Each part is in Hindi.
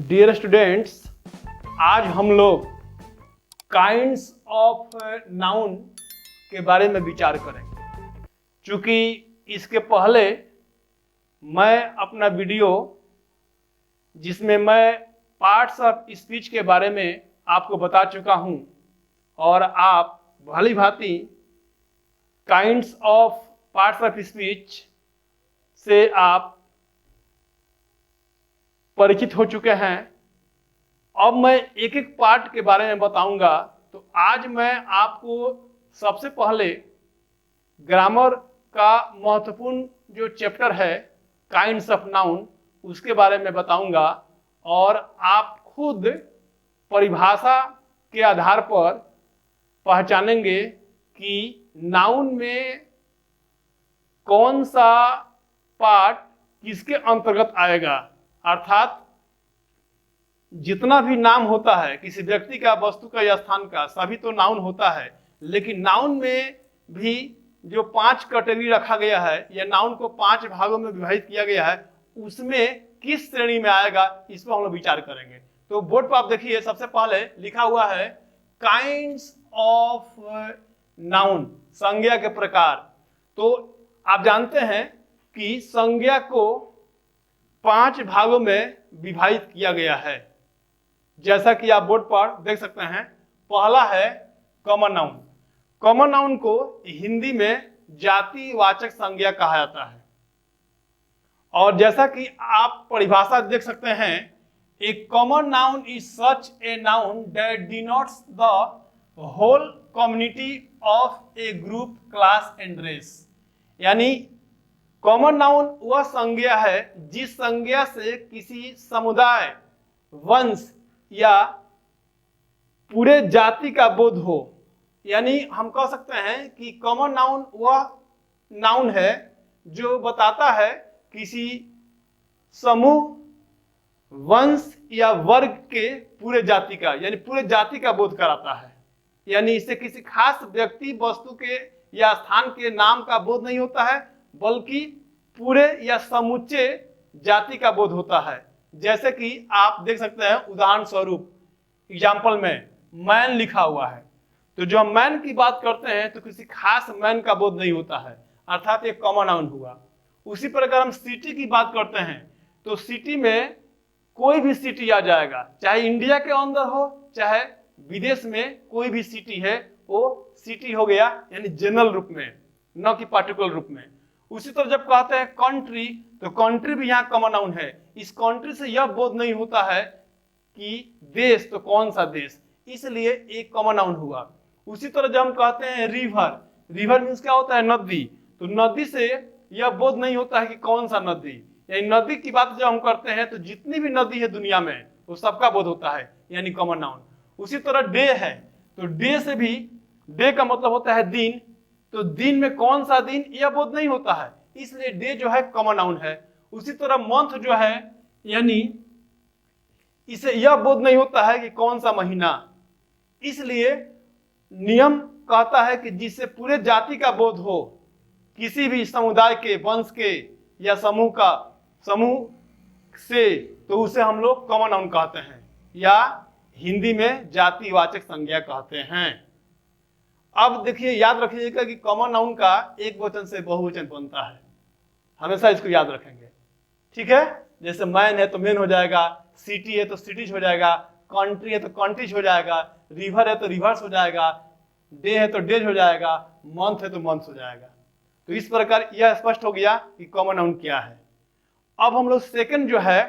डियर स्टूडेंट्स, आज हम लोग काइंड्स ऑफ नाउन के बारे में विचार करेंगे। चूंकि इसके पहले मैं अपना वीडियो जिसमें मैं पार्ट्स ऑफ स्पीच के बारे में आपको बता चुका हूं और आप भली भांति kinds of parts of speech से आप परिचित हो चुके हैं। अब मैं एक एक पार्ट के बारे में बताऊंगा। तो आज मैं आपको सबसे पहले ग्रामर का महत्वपूर्ण जो चैप्टर है काइंड्स ऑफ नाउन उसके बारे में बताऊंगा और आप खुद परिभाषा के आधार पर पहचानेंगे कि नाउन में कौन सा पार्ट किसके अंतर्गत आएगा। अर्थात जितना भी नाम होता है किसी व्यक्ति का, वस्तु का या स्थान का, सभी तो नाउन होता है, लेकिन नाउन में भी जो 5 कैटेगरी रखा गया है या नाउन को 5 भागों में विभाजित किया गया है उसमें किस श्रेणी में आएगा इस पर हम लोग विचार करेंगे। तो बोर्ड पर आप देखिए, सबसे पहले लिखा हुआ है काइंड्स ऑफ नाउन, संज्ञा के प्रकार। तो आप जानते हैं कि संज्ञा को 5 भागों में विभाजित किया गया है, जैसा कि आप बोर्ड पर देख सकते हैं। पहला है कॉमन नाउन। कॉमन नाउन को हिंदी में जातिवाचक संज्ञा कहा जाता है और जैसा कि आप परिभाषा देख सकते हैं, a common noun is such a noun that denotes the whole community of a group, class and race. यानी कॉमन नाउन वह संज्ञा है जिस संज्ञा से किसी समुदाय, वंश या पूरे जाति का बोध हो। यानी हम कह सकते हैं कि कॉमन नाउन वह नाउन है जो बताता है किसी समूह, वंश या वर्ग के पूरे जाति का, यानी पूरे जाति का बोध कराता है। यानी इससे किसी खास व्यक्ति, वस्तु के या स्थान के नाम का बोध नहीं होता है, बल्कि पूरे या समुच्चे जाति का बोध होता है। जैसे कि आप देख सकते हैं, उदाहरण स्वरूप एग्जाम्पल में मैन लिखा हुआ है, तो जो हम मैन की बात करते हैं तो किसी खास मैन का बोध नहीं होता है, अर्थात एक कॉमन नाउन हुआ। उसी प्रकार हम सिटी की बात करते हैं तो सिटी में कोई भी सिटी आ जाएगा, चाहे इंडिया के अंदर हो चाहे विदेश में, कोई भी सिटी है वो सिटी हो गया, यानी जनरल रूप में, न कि पार्टिकुलर रूप में। उसी तरह जब कहते हैं कंट्री, तो कंट्री भी यहाँ कॉमन नाउन है। इस कंट्री से यह बोध नहीं होता है कि देश, तो कौन सा देश, इसलिए एक कॉमन नाउन हुआ। उसी तरह जब हम कहते हैं रिवर, रिवर मीन्स क्या होता है, नदी, तो नदी से यह बोध नहीं होता है कि कौन सा नदी। यानी नदी की बात जब हम करते हैं तो जितनी भी नदी है दुनिया में वो सबका बोध होता है, यानी कॉमन नाउन। उसी तरह डे है, तो डे से भी, डे का मतलब होता है दिन, तो दिन में कौन सा दिन यह बोध नहीं होता है, इसलिए डे जो है कॉमन नाउन है। उसी तरह मंथ जो है, यानी इसे यह बोध नहीं होता है कि कौन सा महीना, इसलिए नियम कहता है कि जिससे पूरे जाति का बोध हो, किसी भी समुदाय के, वंश के या समूह से, तो उसे हम लोग कॉमन नाउन कहते हैं या हिंदी में जातिवाचक संज्ञा कहते हैं। अब देखिए, याद रखिएगा कि कॉमन नाउन का एक वचन से बहुवचन बनता है, हमेशा इसको याद रखेंगे, ठीक है। जैसे मैन है तो मेन हो जाएगा, सिटी है तो सिटीज हो जाएगा, कंट्री है तो कंट्रीज हो जाएगा, रिवर है तो रिवर्स हो जाएगा, डे है तो डेज हो जाएगा, मंथ है तो मंथ्स हो जाएगा। तो इस प्रकार यह स्पष्ट हो गया कि कॉमन नाउन क्या है। अब हम लोग सेकंड जो है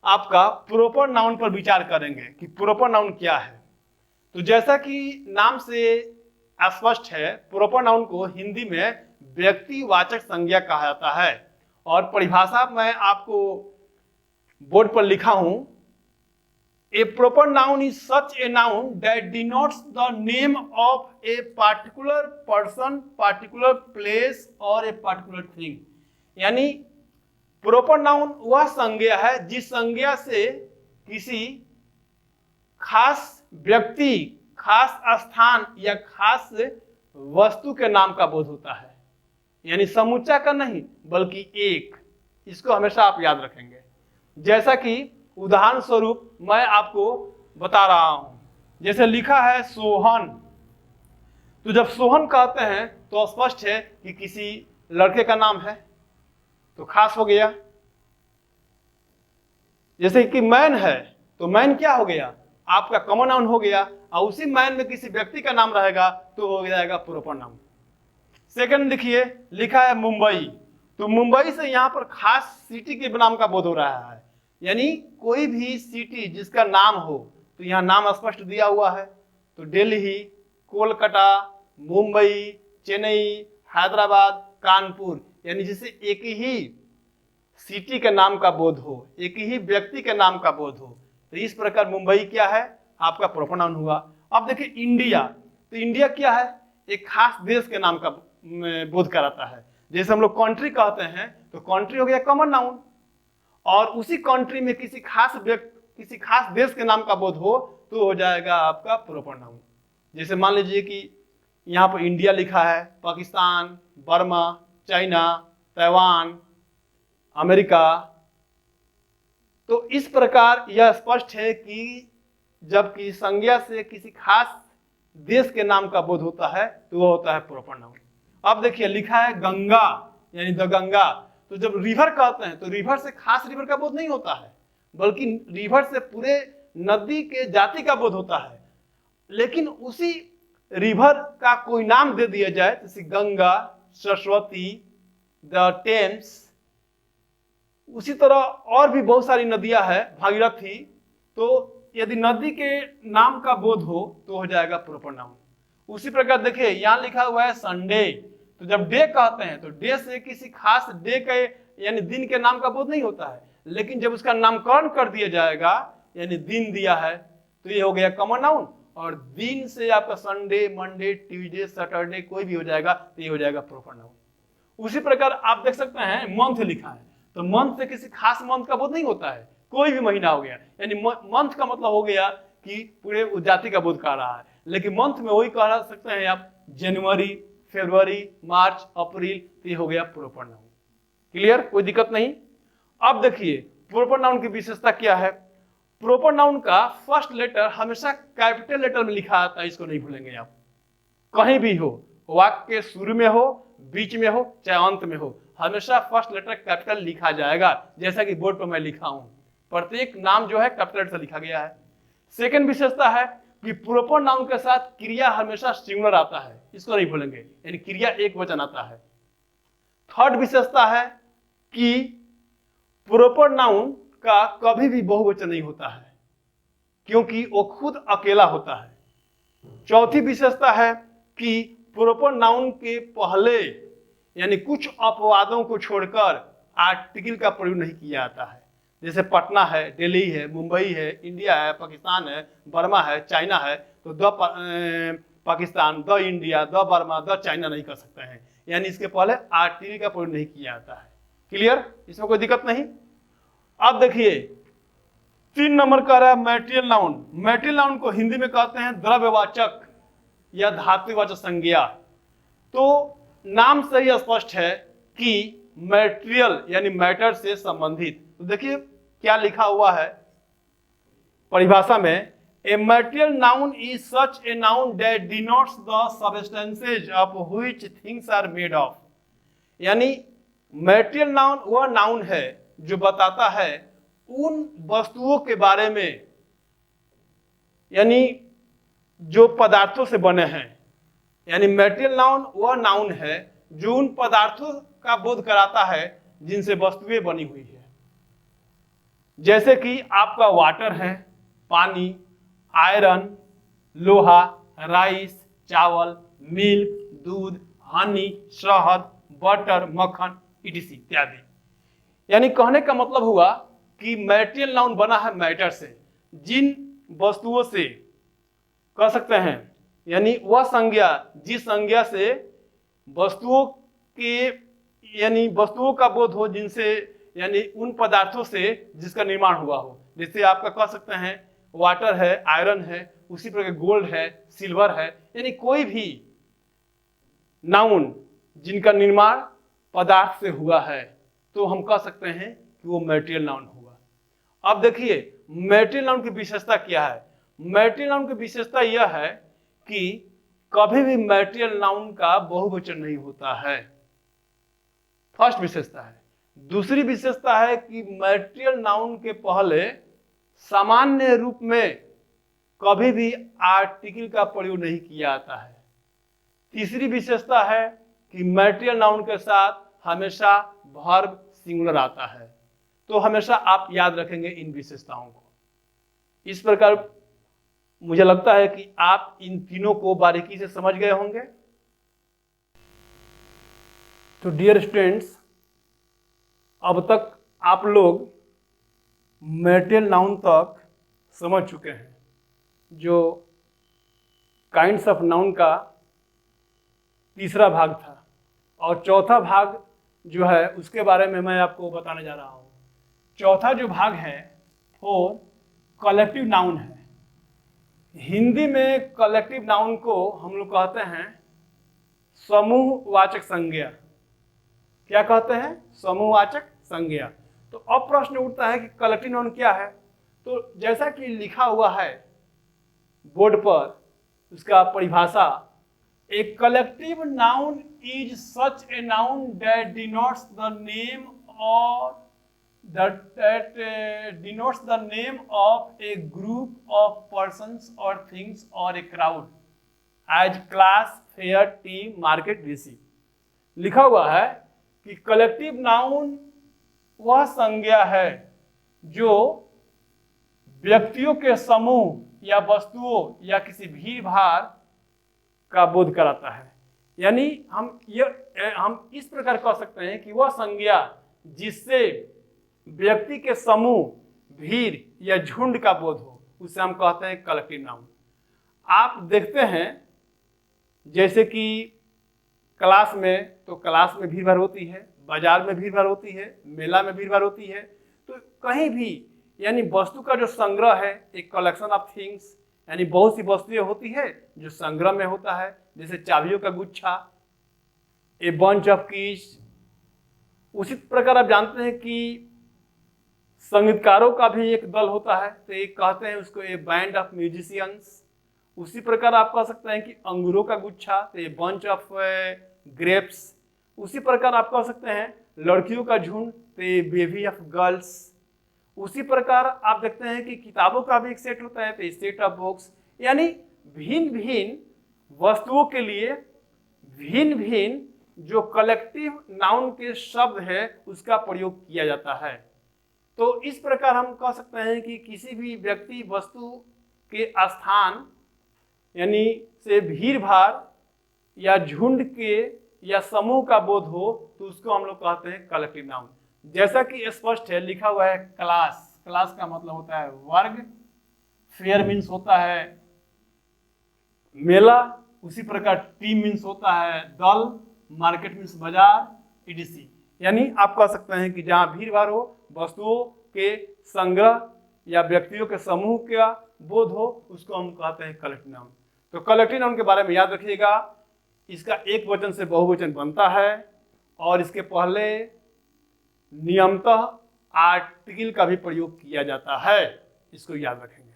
आपका प्रॉपर नाउन पर विचार करेंगे कि प्रॉपर नाउन क्या है। तो जैसा कि नाम से स्पष्ट है, प्रॉपर नाउन को हिंदी में व्यक्तिवाचक संज्ञा कहा जाता है और परिभाषा मैं आपको बोर्ड पर लिखा हूं। A proper noun is such a noun that denotes the name of a particular person, particular place or a particular thing। यानी प्रॉपर नाउन वह संज्ञा है जिस संज्ञा से किसी खास व्यक्ति, खास स्थान या खास वस्तु के नाम का बोध होता है, यानी समुच्चा का नहीं बल्कि एक। इसको हमेशा आप याद रखेंगे। जैसा कि उदाहरण स्वरूप मैं आपको बता रहा हूं। जैसे लिखा है सोहन, तो जब सोहन कहते हैं तो स्पष्ट है कि किसी लड़के का नाम है, तो खास हो गया। जैसे कि मैन है, तो मैन क्या हो गया, आपका कॉमन नाउन हो गया, और उसी मैन में किसी व्यक्ति का नाम रहेगा तो हो जाएगा प्रॉपर नाउन। सेकंड देखिए, लिखा है मुंबई, तो मुंबई से यहाँ पर खास सिटी के नाम का बोध हो रहा है, यानी कोई भी सिटी जिसका नाम हो, तो यहाँ नाम स्पष्ट दिया हुआ है। तो दिल्ली, कोलकाता, मुंबई, चेन्नई, हैदराबाद, कानपुर, यानी जिसे एक ही सिटी के नाम का बोध हो, एक ही व्यक्ति के नाम का बोध हो, तो इस प्रकार मुंबई क्या है, आपका प्रॉपर नाउन हुआ। अब देखिए इंडिया, तो इंडिया क्या है, एक खास देश के नाम का बोध कराता है। जैसे हम लोग कंट्री कहते हैं, तो कंट्री हो गया कॉमन नाउन, और उसी कंट्री में किसी खास देश के नाम का बोध हो तो हो जाएगा आपका प्रॉपर नाउन। जैसे मान लीजिए कि यहाँ पर इंडिया लिखा है, Pakistan, Burma, China, Taiwan, America, तो इस प्रकार यह स्पष्ट है कि जब किसी संज्ञा से किसी खास देश के नाम का बोध होता है तो वह होता है प्रॉपर नाउन। अब देखिए लिखा है गंगा, यानी द गंगा, तो जब रिवर कहते हैं तो रिवर से खास रिवर का बोध नहीं होता है, बल्कि रिवर से पूरे नदी के जाति का बोध होता है। लेकिन उसी रिवर का कोई नाम दे दिया जाए, जैसे गंगा, सरस्वती, द टेम्स, उसी तरह और भी बहुत सारी नदियां हैं, भागीरथी, तो यदि नदी के नाम का बोध हो तो हो जाएगा प्रॉपर नाउन। उसी प्रकार देखिए यहाँ लिखा हुआ है संडे, तो जब डे कहते हैं तो डे से किसी खास डे के यानी दिन के नाम का बोध नहीं होता है, लेकिन जब उसका नामकरण कर दिया जाएगा, यानी दिन दिया है, तो ये हो गया कॉमन नाउन, और दिन से आपका संडे, मंडे, ट्यूसडे, सैटरडे कोई भी हो जाएगा तो ये हो जाएगा प्रॉपर नाउन। उसी प्रकार आप देख सकते हैं मंथ लिखा है, तो मंथ से किसी खास मंथ का बोध नहीं होता है, कोई भी महीना हो गया, यानी मंथ का मतलब हो गया कि पूरे जाति का बोध कर रहा है। लेकिन मंथ में वही कह सकते हैं आप जनवरी, फरवरी, मार्च, अप्रैल, तो ये हो गया प्रॉपर नाउन। क्लियर, कोई दिक्कत नहीं। अब देखिए प्रॉपर नाउन की विशेषता क्या है। प्रॉपर नाउन का फर्स्ट लेटर हमेशा कैपिटल लेटर में लिखा आता है, इसको नहीं भूलेंगे आप। कहीं भी हो, वाक्य के शुरू में हो, बीच में हो, चाहे अंत में हो, हमेशा फर्स्ट लेटर कैपिटल लिखा जाएगा, जैसा कि बोर्ड पर मैं लिखा हूं, प्रत्येक नाम जो है कैपिटल से लिखा गया है। सेकंड विशेषता है कि प्रॉपर नाउन के साथ क्रिया हमेशा सिंगुलर आता है, इसको नहीं भूलेंगे, यानी क्रिया एक वचन आता है। थर्ड विशेषता है कि प्रॉपर नाउन का कभी भी बहुवचन नहीं होता है, क्योंकि वो खुद अकेला होता है। चौथी विशेषता है कि प्रॉपर नाउन के पहले यानी कुछ अपवादों को छोड़कर आर्टिकल का प्रयोग नहीं किया जाता है। जैसे पटना है, दिल्ली है, मुंबई है, इंडिया है, पाकिस्तान है, बर्मा है, चाइना है, तो the Pakistan, the India, the Burma, the China नहीं कर सकते हैं, यानी इसके पहले आर्टिकल का प्रयोग नहीं किया जाता है। क्लियर, इसमें कोई दिक्कत नहीं। अब देखिए 3 नंबर का रहा है मैटेरियल नाउन। मैटेरियल नाउन को हिंदी में कहते हैं द्रव्यवाचक या धातुवाचक संज्ञा। तो नाम से ही स्पष्ट है कि मैटेरियल यानी मैटर से संबंधित। तो देखिए क्या लिखा हुआ है परिभाषा में, a material noun is such a noun that denotes the substances of which things are made of. यानी मैटेरियल नाउन वह नाउन है जो बताता है उन वस्तुओं के बारे में, यानी जो पदार्थों से बने हैं। यानी मैटेरियल नाउन वह नाउन है जो उन पदार्थों का बोध कराता है जिनसे वस्तुएं बनी हुई है। जैसे कि आपका वाटर है, पानी, आयरन, लोहा, राइस, चावल, मिल्क, दूध, हनी, शहद, बटर, मक्खन इत्यादि इत्यादि। यानी कहने का मतलब हुआ कि मैटेरियल नाउन बना है मैटर से, जिन वस्तुओं से कह सकते हैं, यानी वह संज्ञा जिस संज्ञा से वस्तुओं के यानी वस्तुओं का बोध हो, जिनसे यानी उन पदार्थों से जिसका निर्माण हुआ हो। जैसे आपका कह सकते हैं वाटर है, आयरन है, उसी प्रकार गोल्ड है, सिल्वर है, यानी कोई भी नाउन जिनका निर्माण पदार्थ से हुआ है तो हम कह सकते हैं कि वो मैटेरियल नाउन होगा। अब देखिए मैटेरियल नाउन की विशेषता क्या है। मैटेरियल नाउन की विशेषता यह है कि कभी भी मैटेरियल नाउन का बहुवचन नहीं होता है, फर्स्ट विशेषता है। दूसरी विशेषता है कि मैटेरियल नाउन के पहले सामान्य रूप में कभी भी आर्टिकल का प्रयोग नहीं किया जाता है। तीसरी विशेषता है कि मैटेरियल नाउन के साथ हमेशा वर्ब सिंगुलर आता है। तो हमेशा आप याद रखेंगे इन विशेषताओं को। इस प्रकार मुझे लगता है कि आप इन तीनों को बारीकी से समझ गए होंगे। तो डियर स्टूडेंट्स, अब तक आप लोग मैटेरियल नाउन तक समझ चुके हैं, जो काइंड्स ऑफ नाउन का तीसरा भाग था। और चौथा भाग जो है उसके बारे में मैं आपको बताने जा रहा हूँ। चौथा जो भाग है वो कलेक्टिव नाउन है। हिंदी में कलेक्टिव नाउन को हम लोग कहते हैं समूहवाचक संज्ञा। क्या कहते हैं? समूहवाचक संज्ञा। तो अब प्रश्न उठता है कि कलेक्टिव नाउन क्या है। तो जैसा कि लिखा हुआ है बोर्ड पर, उसका परिभाषा, a collective noun is such a noun that denotes the name और that denotes the name of a group of persons or things or a crowd as class, fair, team, market, DC। लिखा हुआ है कि कलेक्टिव नाउन वह संज्ञा है जो व्यक्तियों के समूह या वस्तुओं या किसी भीड़ भाड़ का बोध कराता है। यानी हम इस प्रकार कह सकते हैं कि वह संज्ञा जिससे व्यक्ति के समूह, भीड़ या झुंड का बोध हो, उसे हम कहते हैं कलेक्टिव नाउन। आप देखते हैं जैसे कि क्लास में, तो क्लास में भीड़ भाड़ होती है, बाजार में भीड़ भाड़ होती है, मेला में भीड़ भाड़ होती है। तो कहीं भी यानी वस्तु का जो संग्रह है, एक कलेक्शन ऑफ थिंग्स, यानी बहुत सी वस्तुएं होती है जो संग्रह में होता है, जैसे चाबियों का गुच्छा, ए बंच ऑफ कीज। उसी प्रकार आप जानते हैं कि संगीतकारों का भी एक दल होता है, तो एक कहते हैं उसको ए बैंड ऑफ म्यूजिशियंस। उसी प्रकार आप कह सकते हैं कि अंगूरों का गुच्छा, तो ए बंच ऑफ ग्रेप्स। उसी प्रकार आप कह सकते हैं लड़कियों का झुंड, तो ए बेबी ऑफ गर्ल्स। उसी प्रकार आप देखते हैं कि किताबों का भी एक सेट होता है, तो ए सेट ऑफ बुक्स। यानी भिन्न भिन्न वस्तुओं के लिए भिन्न भिन्न जो कलेक्टिव नाउन के शब्द है उसका प्रयोग किया जाता है। तो इस प्रकार हम कह सकते हैं कि किसी भी व्यक्ति वस्तु के स्थान यानी से भीड़ भाड़ या झुंड के या समूह का बोध हो, तो उसको हम लोग कहते हैं कलेक्टिव नाउन। जैसा कि स्पष्ट है, लिखा हुआ है क्लास। क्लास का मतलब होता है वर्ग, फेयर मीन्स होता है मेला, उसी प्रकार टीम मीन्स होता है दल, मार्केट मीन्स बाजार, ईडीसी। यानी आप कह सकते हैं कि जहां भीड़ भाड़ हो, वस्तुओं के संग्रह या व्यक्तियों के समूह का बोध हो, उसको हम कहते हैं कलेक्टिव नाउन। तो कलेक्टिव नाउन के बारे में याद रखिएगा, इसका एक वचन से बहुवचन बनता है और इसके पहले नियमतः आर्टिकल का भी प्रयोग किया जाता है, इसको याद रखेंगे।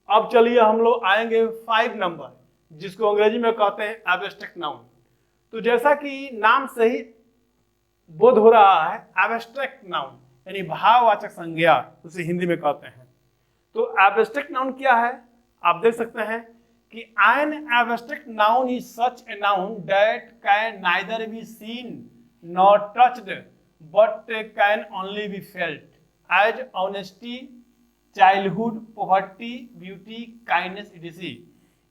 अब चलिए हम लोग आएंगे 5 नंबर, जिसको अंग्रेजी में कहते हैं एब्स्ट्रैक्ट नाउन। तो जैसा कि नाम से ही बोध हो रहा है, एब्स्ट्रैक्ट नाउन यानी भाववाचक संज्ञा, उसे हिंदी में कहते हैं। तो एब्स्ट्रैक्ट नाउन क्या है? आप देख सकते हैं कि an abstract noun is such a noun that can neither be seen nor touched but can only be felt, as honesty, childhood, poverty, beauty, kindness, ETC.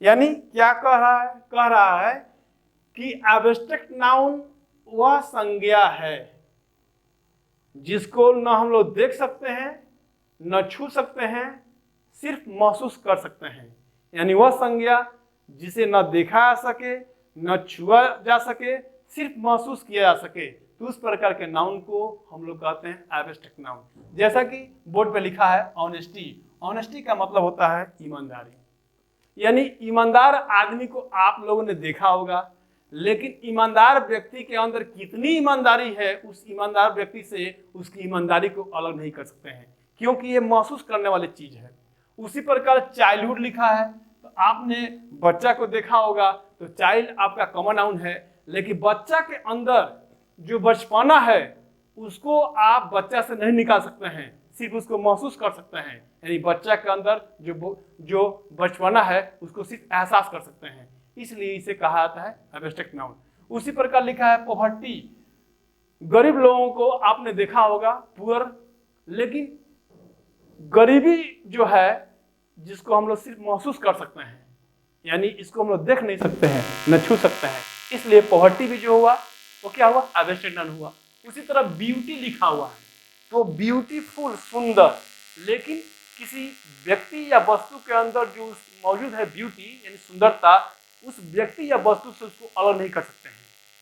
यानी क्या कह रहा है कि एब्स्ट्रैक्ट नाउन वह संज्ञा है जिसको न हम लोग देख सकते हैं, न छू सकते हैं, सिर्फ महसूस कर सकते हैं। यानी वह संज्ञा जिसे न देखा जा सके, न छुआ जा सके, सिर्फ महसूस किया जा सके, तो उस प्रकार के नाउन को हम लोग कहते हैं एब्स्ट्रैक्ट नाउन। जैसा कि बोर्ड पे लिखा है ऑनेस्टी। ऑनेस्टी का मतलब होता है ईमानदारी। यानी ईमानदार आदमी को आप लोगों ने देखा होगा, लेकिन ईमानदार व्यक्ति के अंदर कितनी ईमानदारी है, उस ईमानदार व्यक्ति से उसकी ईमानदारी को अलग नहीं कर सकते हैं। क्योंकि ये महसूस करने वाली चीज है। उसी प्रकार चाइल्डहुड लिखा है, तो आपने बच्चा को देखा होगा, तो चाइल्ड आपका कॉमन नाउन है, लेकिन बच्चा के अंदर जो बचपना है उसको आप बच्चा से नहीं निकाल सकते हैं, सिर्फ उसको महसूस कर सकते हैं। यानी बच्चा के अंदर जो बचपना है उसको सिर्फ एहसास कर सकते हैं, इसलिए इसे कहा जाता है एब्स्ट्रैक्ट नाउन। उसी प्रकार लिखा है पॉवर्टी, गरीब लोगों को आपने देखा होगा पुअर, लेकिन गरीबी जो है जिसको हम लोग सिर्फ महसूस कर सकते हैं, यानी इसको हम लोग देख नहीं सकते हैं, न छू सकते हैं, इसलिए पॉवर्टी भी जो हुआ वो क्या हुआ, एब्स्ट्रैक्ट नाउन हुआ। उसी तरह ब्यूटी लिखा हुआ है, तो ब्यूटीफुल सुंदर, लेकिन किसी व्यक्ति या वस्तु के अंदर जो मौजूद है ब्यूटी यानी सुंदरता, उस व्यक्ति या वस्तु से उसको अलग नहीं कर सकते हैं,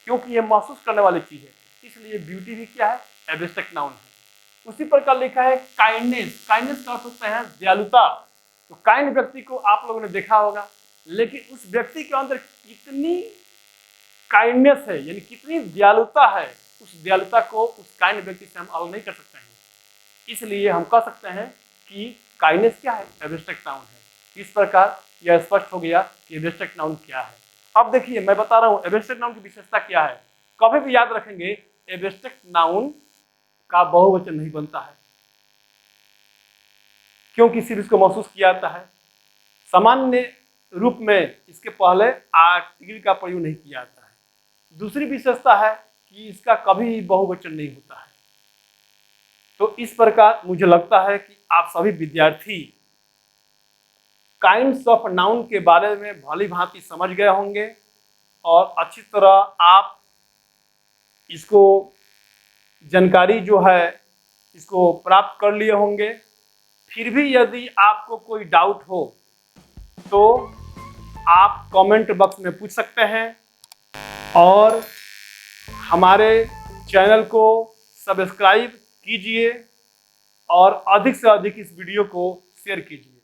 क्योंकि ये महसूस करने वाली चीज है, इसलिए ब्यूटी भी क्या है, एब्स्ट्रैक्ट नाउन है। उसी प्रकार लिखा है काइंडनेस, काइंडनेस का सकते हैं दयालुता। तो काइंड व्यक्ति को आप लोगों ने देखा होगा, लेकिन उस व्यक्ति के अंदर कितनी काइंडनेस है यानी कितनी दयालुता है, उस दयालुता को उस काइंड व्यक्ति से हम अलग नहीं कर सकते हैं, इसलिए हम कह सकते हैं कि काइंडनेस क्या है, एब्स्ट्रैक्ट नाउन है। इस प्रकार यह स्पष्ट हो गया कि एब्स्ट्रैक्ट नाउन क्या है। अब देखिए मैं बता रहा हूं एब्स्ट्रैक्ट नाउन की विशेषता क्या है। कभी भी याद रखेंगे एब्स्ट्रैक्ट नाउन का बहुवचन नहीं बनता है, क्योंकि सिर्फ इसको महसूस किया जाता है। सामान्य रूप में इसके पहले आर्टिकल का प्रयोग नहीं किया जाता है। दूसरी विशेषता है कि इसका कभी बहुवचन नहीं होता है। तो इस प्रकार मुझे लगता है कि आप सभी विद्यार्थी काइंड्स ऑफ नाउन के बारे में भली भांति समझ गए होंगे और अच्छी तरह आप इसको जानकारी जो है इसको प्राप्त कर लिए होंगे। फिर भी यदि आपको कोई डाउट हो तो आप कमेंट बॉक्स में पूछ सकते हैं और हमारे चैनल को सब्सक्राइब कीजिए और अधिक से अधिक इस वीडियो को शेयर कीजिए।